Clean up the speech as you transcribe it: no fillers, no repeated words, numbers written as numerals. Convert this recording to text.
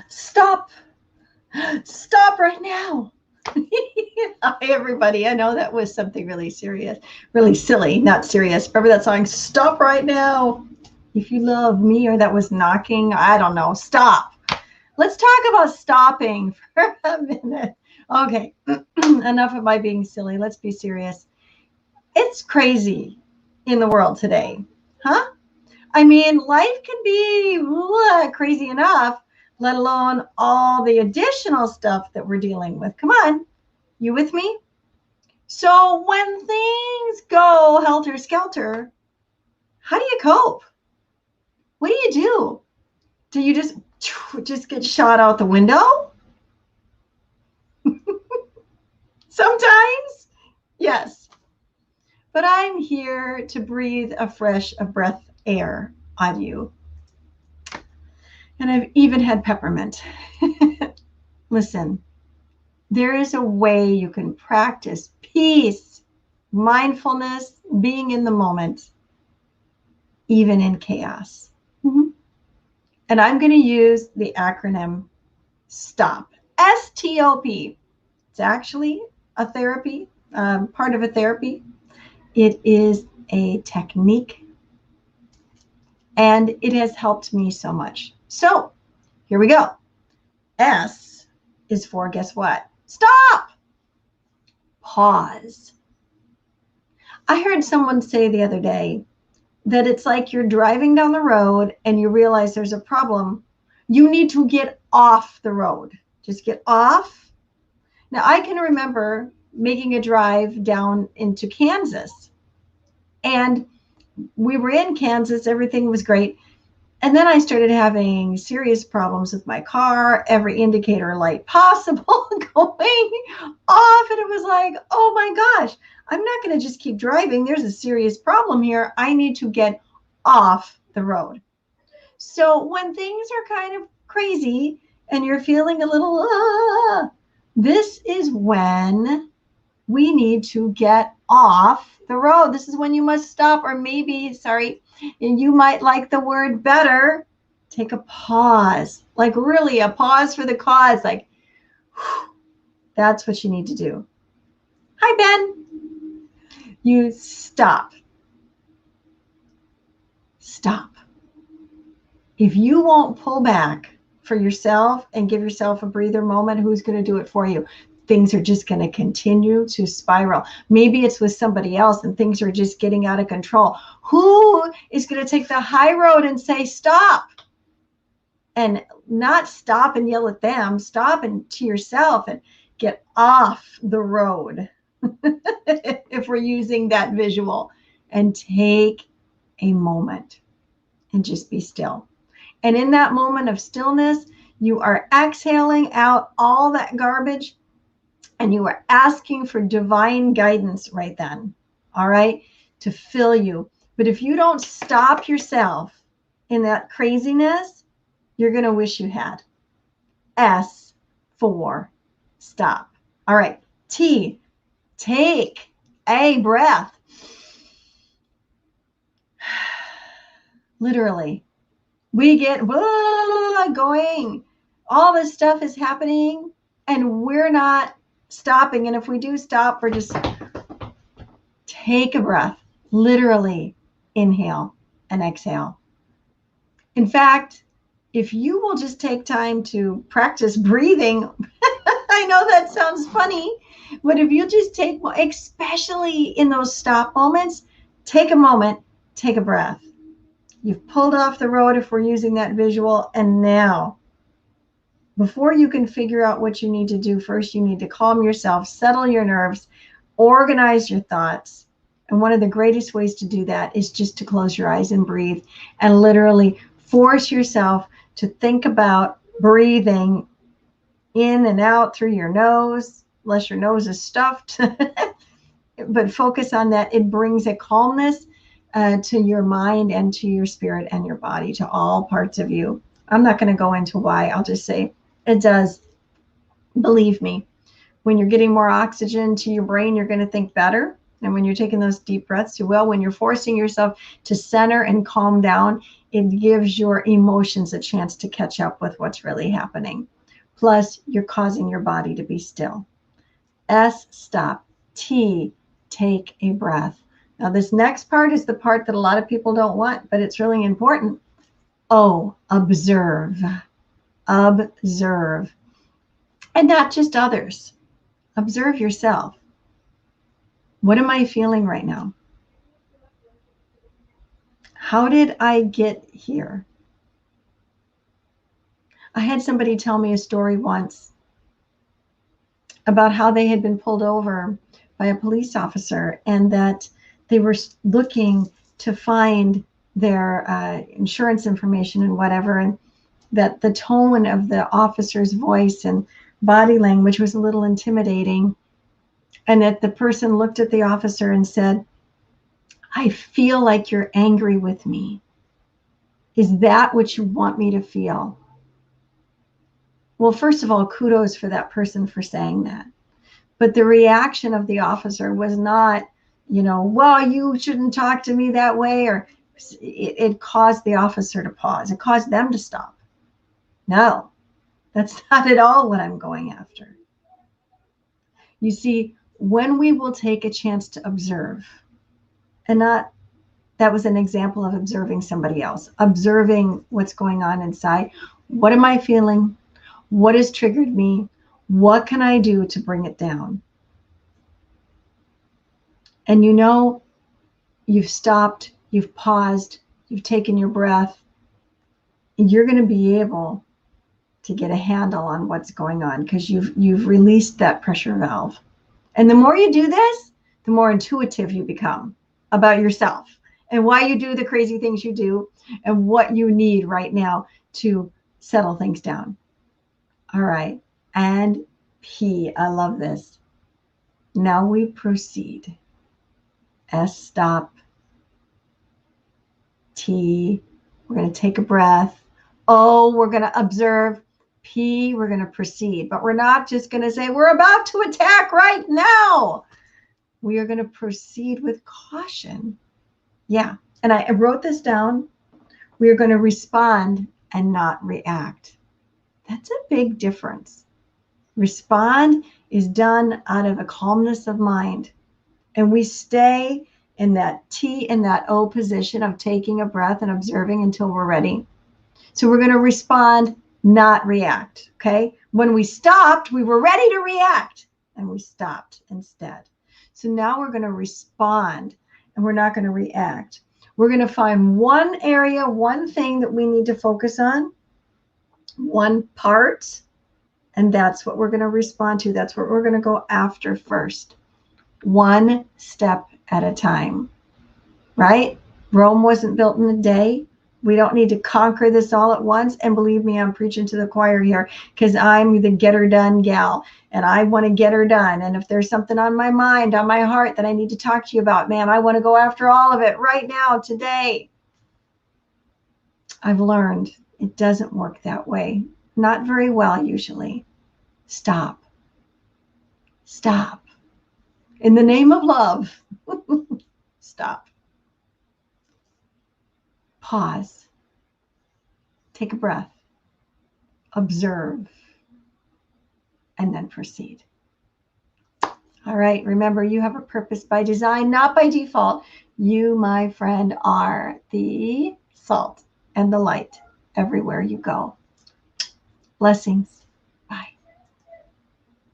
Stop. Stop right now. Hi, everybody. I know that was something really serious, really silly, not serious. Remember that song, Stop Right Now? If you love me, or that was knocking, I don't know. Stop. Let's talk about stopping for a minute. Okay, enough of my being silly. Let's be serious. It's crazy in the world today, huh? I mean, life can be crazy enough, let alone all the additional stuff that we're dealing with. Come on, you with me? So when things go helter skelter, how do you cope? What do you do? Do you just get shot out the window? Sometimes, yes. But I'm here to breathe a fresh of breath air on you. And I've even had peppermint. Listen, there is a way you can practice peace, mindfulness, being in the moment, even in chaos. Mhm. And I'm going to use the acronym STOP. S-T-O-P. It's actually a therapy, part of a therapy. It is a technique, and it has helped me so much. So here we go. S is for, guess what? Stop. Pause. I heard someone say the other day that it's like you're driving down the road and you realize there's a problem. You need to get off the road. Just get off. Now, I can remember making a drive down into Kansas, and we were in Kansas. Everything was great. And then I started having serious problems with my car, every indicator light possible going off. And it was like, oh my gosh, I'm not going to just keep driving. There's a serious problem here. I need to get off the road. So when things are kind of crazy and you're feeling a little, this is when we need to get off the road. This is when you must stop, or maybe, sorry, and you might like the word better, take a pause, like really a pause for the cause. Like, whew, that's what you need to do. Hi, Ben. You stop. Stop. If you won't pull back for yourself and give yourself a breather moment, who's going to do it for you? Things are just going to continue to spiral. Maybe it's with somebody else and things are just getting out of control. Who is going to take the high road and say, stop? And not stop and yell at them, stop and to yourself and get off the road. If we're using that visual, and take a moment and just be still. And in that moment of stillness, you are exhaling out all that garbage and you are asking for divine guidance right then, all right, to fill you. But if you don't stop yourself in that craziness, you're going to wish you had. S for stop. All right. T, take a breath. Literally, we get going. All this stuff is happening and we're not stopping. And if we do stop, we're just take a breath. Literally, inhale and exhale. In fact, if you will just take time to practice breathing, I know that sounds funny, but if you just take, especially in those stop moments, take a moment, take a breath. You've pulled off the road if we're using that visual. And now, before you can figure out what you need to do, first you need to calm yourself, settle your nerves, organize your thoughts. And one of the greatest ways to do that is just to close your eyes and breathe and literally force yourself to think about breathing in and out through your nose, unless your nose is stuffed. But focus on that. It brings a calmness to your mind and to your spirit and your body, to all parts of you. I'm not going to go into why. I'll just say it does. Believe me, when you're getting more oxygen to your brain, you're going to think better. And when you're taking those deep breaths, you will. When you're forcing yourself to center and calm down, it gives your emotions a chance to catch up with what's really happening. Plus, you're causing your body to be still. S, stop. T, take a breath. Now, this next part is the part that a lot of people don't want, but it's really important. O, observe. Observe. And not just others. Observe yourself. What am I feeling right now? How did I get here? I had somebody tell me a story once about how they had been pulled over by a police officer and that they were looking to find their insurance information and whatever, and that the tone of the officer's voice and body language was a little intimidating, and that the person looked at the officer and said, I feel like you're angry with me. Is that what you want me to feel? Well, first of all, kudos for that person for saying that. But the reaction of the officer was not, well, you shouldn't talk to me that way, or it caused the officer to pause. It caused them to stop. No, that's not at all what I'm going after. You see, when we will take a chance to observe, and not, that was an example of observing somebody else, observing what's going on inside. What am I feeling? What has triggered me? What can I do to bring it down? And you've stopped, you've paused, you've taken your breath, and you're going to be able to get a handle on what's going on because you've released that pressure valve. And the more you do this, the more intuitive you become about yourself and why you do the crazy things you do and what you need right now to settle things down. All right. And P, I love this. Now we proceed. S, stop. T, we're going to take a breath. O, we're going to observe. P, we're going to proceed. But we're not just going to say, we're about to attack right now. We are going to proceed with caution. Yeah. And I wrote this down. We are going to respond and not react. That's a big difference. Respond is done out of a calmness of mind. And we stay in that T and that O position of taking a breath and observing until we're ready. So we're going to respond, not react. Okay. When we stopped, we were ready to react and we stopped instead. So now we're going to respond and we're not going to react. We're going to find one area, one thing that we need to focus on, one part, and that's what we're going to respond to. That's what we're going to go after first. One step at a time, right? Rome wasn't built in a day. We don't need to conquer this all at once. And believe me, I'm preaching to the choir here because I'm the get her done gal and I want to get her done. And if there's something on my mind, on my heart that I need to talk to you about, man, I want to go after all of it right now, today. I've learned it doesn't work that way. Not very well, usually. Stop. Stop. In the name of love, stop. Pause. Take a breath. Observe. And then proceed. All right. Remember, you have a purpose by design, not by default. You, my friend, are the salt and the light everywhere you go. Blessings.